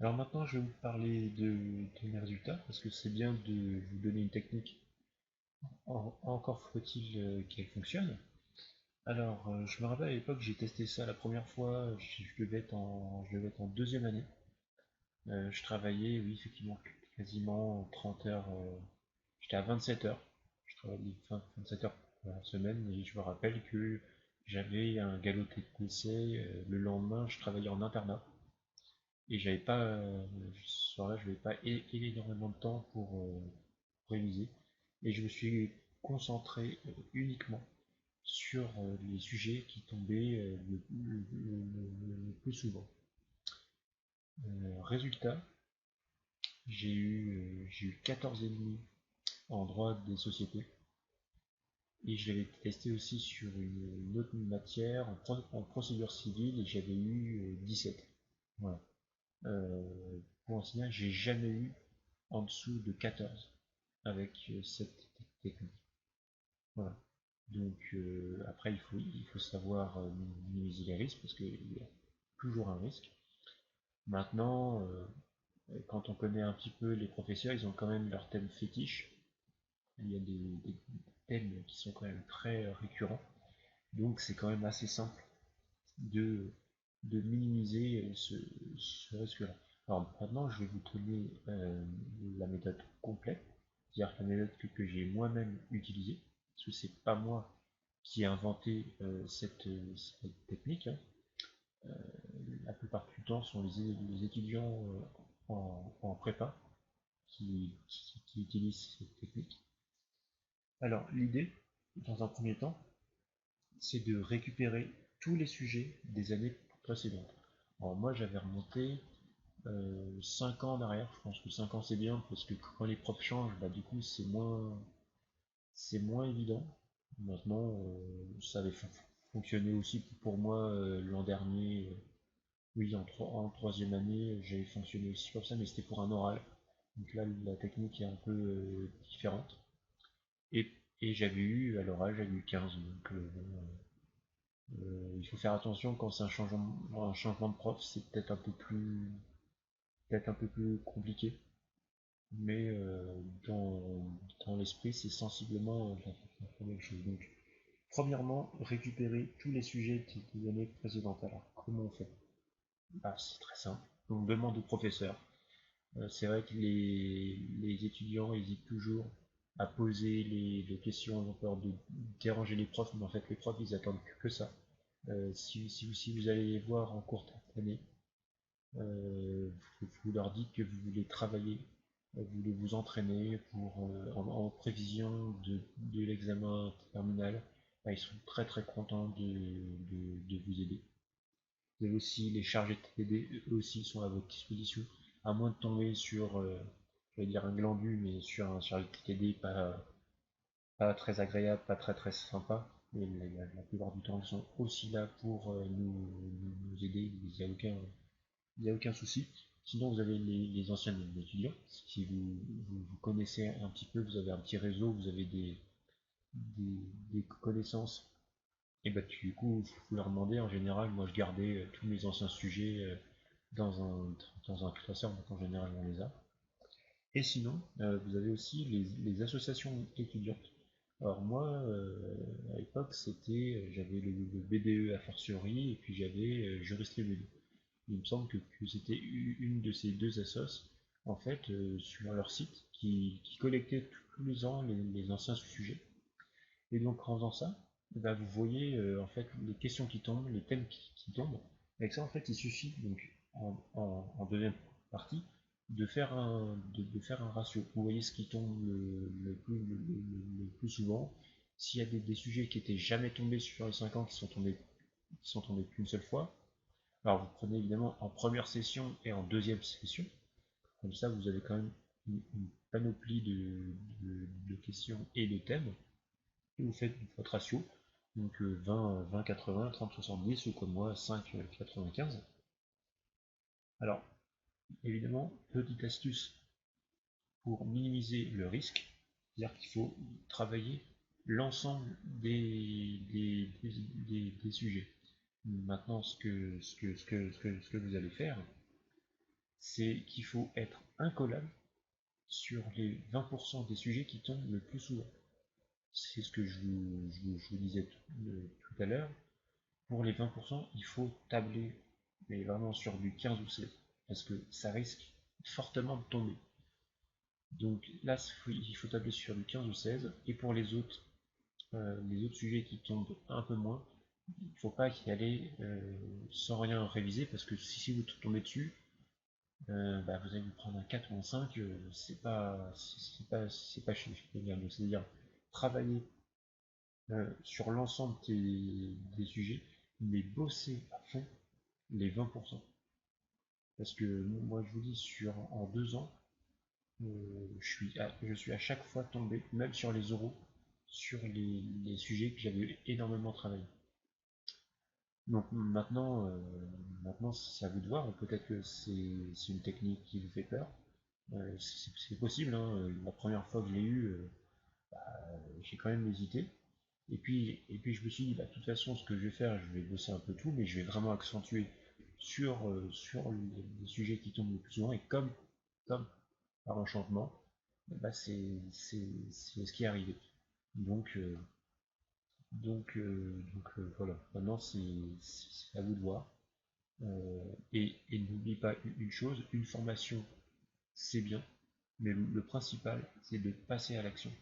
Alors maintenant, je vais vous parler de mes résultats, parce que c'est bien de vous donner une technique, encore faut-il qu'elle fonctionne. Alors, je me rappelle à l'époque, j'ai testé ça la première fois, je devais être en deuxième année. Je travaillais, oui, effectivement, quasiment 30 heures, j'étais à 27 heures. Je travaillais 27 heures par semaine, et je me rappelle que j'avais un galop d'essai, le lendemain, je travaillais en internat. Et j'avais pas, ce soir-là, je n'avais pas énormément de temps pour réviser. Et je me suis concentré uniquement sur les sujets qui tombaient le plus souvent. Résultat, j'ai eu 14,5 en droit des sociétés. Et je l'avais testé aussi sur une autre matière en procédure civile et j'avais eu 17. Voilà. Euh, pour enseigner, j'ai jamais eu en dessous de 14 avec cette technique. Voilà. Donc après, il faut savoir minimiser les risques parce qu'il y a toujours un risque. Maintenant, quand on connaît un petit peu les professeurs, ils ont quand même leur thème fétiche. Il y a des thèmes qui sont quand même très récurrents. Donc c'est quand même assez simple de, de minimiser ce risque-là. Alors maintenant, je vais vous donner la méthode complète, c'est-à-dire la méthode que j'ai moi-même utilisée, parce que c'est pas moi qui ai inventé cette technique, hein. La plupart du temps, ce sont les étudiants en prépa qui utilisent cette technique. Alors l'idée, dans un premier temps, c'est de récupérer tous les sujets des années précédentes. Alors moi, j'avais remonté 5 ans en arrière. Je pense que 5 ans c'est bien parce que quand les profs changent, bah, du coup c'est moins évident. Maintenant, ça avait fonctionné aussi pour moi l'an dernier. Oui, en troisième année, j'avais fonctionné aussi comme ça, mais c'était pour un oral. Donc là, la technique est un peu différente. Et, et j'avais eu, à l'oral, j'avais eu 15. Donc il faut faire attention quand c'est un changement de prof, c'est peut-être un peu plus compliqué. Mais dans l'esprit, c'est sensiblement la même chose. Donc, premièrement, récupérer tous les sujets des années précédentes. Alors, comment on fait? Bah, c'est très simple. On demande au professeur. C'est vrai que les étudiants hésitent toujours à poser les questions, ils ont peur de déranger les profs, mais en fait, les profs, ils attendent que ça. Si vous allez les voir en cours d'année, vous leur dites que vous voulez travailler, vous voulez vous entraîner en prévision de l'examen terminal. Bah, ils sont très très contents de vous aider. Vous avez aussi les chargés de TD, eux aussi sont à votre disposition, à moins de tomber sur, je vais dire un glandu, mais sur un chargé de TD pas très agréable, pas très très sympa. Mais la plupart du temps, ils sont aussi là pour nous aider. Il n'y a aucun souci. Sinon, vous avez les anciens étudiants. Si vous connaissez un petit peu, vous avez un petit réseau, vous avez des connaissances. Et bah, du coup, vous leur demandez. En général, moi, je gardais tous mes anciens sujets dans dans un classeur, donc en général, on les a. Et sinon, vous avez aussi les associations étudiantes. Alors moi, à l'époque, j'avais le BDE a fortiori, et puis j'avais juriste tribune. Il me semble que c'était une de ces deux assos, en fait, sur leur site, qui collectait tous les ans les anciens sujets. Et donc en faisant ça, bah, vous voyez en fait les questions qui tombent, les thèmes qui tombent. Avec ça, en fait, il suffit donc en deuxième partie de faire un ratio. Vous voyez ce qui tombe le plus souvent. S'il y a des sujets qui étaient jamais tombés sur les 5 ans, qui sont tombés qu'une seule fois, alors vous prenez évidemment en première session et en deuxième session. Comme ça, vous avez quand même une panoplie de questions et de thèmes et vous faites votre ratio, donc 20, 80, 30, 70, ou comme moi 5, 95. Alors, évidemment, petite astuce pour minimiser le risque, c'est-à-dire qu'il faut travailler l'ensemble des sujets. Maintenant, ce que vous allez faire, c'est qu'il faut être incollable sur les 20% des sujets qui tombent le plus souvent. C'est ce que je vous disais tout à l'heure. Pour les 20%, il faut tabler, mais vraiment sur du 15 ou 16, parce que ça risque fortement de tomber. Donc là, il faut tabler sur du 15 ou 16, et pour les autres sujets qui tombent un peu moins, il ne faut pas y aller sans rien réviser, parce que si vous tombez dessus, bah, vous allez vous prendre un 4 ou un 5, c'est pas génial. C'est-à-dire travailler sur l'ensemble des sujets, mais bosser à fond les 20%. Parce que moi, je vous dis, en 2 ans, je suis à chaque fois tombé, même sur les oraux, sur les sujets que j'avais énormément travaillé. Donc maintenant c'est à vous de voir. Peut-être que c'est une technique qui vous fait peur. C'est possible, hein. La première fois que je l'ai eu, j'ai quand même hésité. Et puis je me suis dit, bah, de toute façon, ce que je vais faire, je vais bosser un peu tout, mais je vais vraiment accentuer sur les sujets qui tombent le plus souvent. Et comme par enchantement, bah, c'est ce qui est arrivé. Donc, euh, donc voilà, maintenant c'est à vous de voir. Et n'oublie pas une chose, une formation c'est bien, mais le principal c'est de passer à l'action.